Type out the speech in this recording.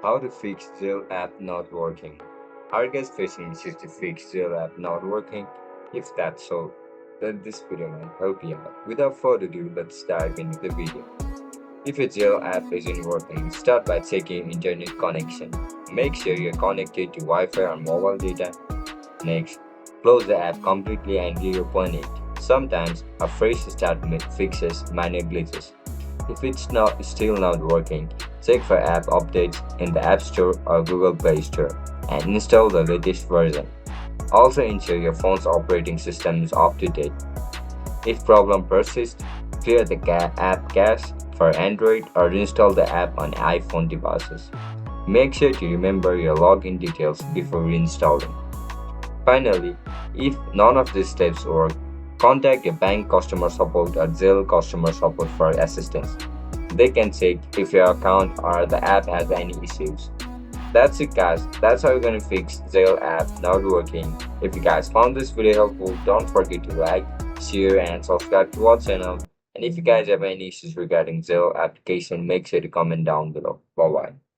How to fix Zelle app not working. Are you guys facing issues to fix Zelle app not working? If that's so, then this video might help you out. Without further ado, let's dive into the video. If your Zelle app isn't working, start by checking internet connection. Make sure you're connected to Wi-Fi or mobile data. Next, close the app completely and reopen it. Sometimes a fresh start fixes minor glitches. If it's still not working, check for app updates in the App Store or Google Play Store and install the latest version. Also ensure your phone's operating system is up to date. If problem persists, clear the app cache for Android or install the app on iPhone devices. Make sure to remember your login details before reinstalling. Finally, if none of these steps work, contact your bank customer support or Zelle customer support for assistance. They can check if your account or the app has any issues. That's it guys, that's how you're gonna fix Zelle app not working. If you guys found this video helpful, don't forget to like, share and subscribe to our channel. And if you guys have any issues regarding Zelle application, make sure to comment down below. Bye bye.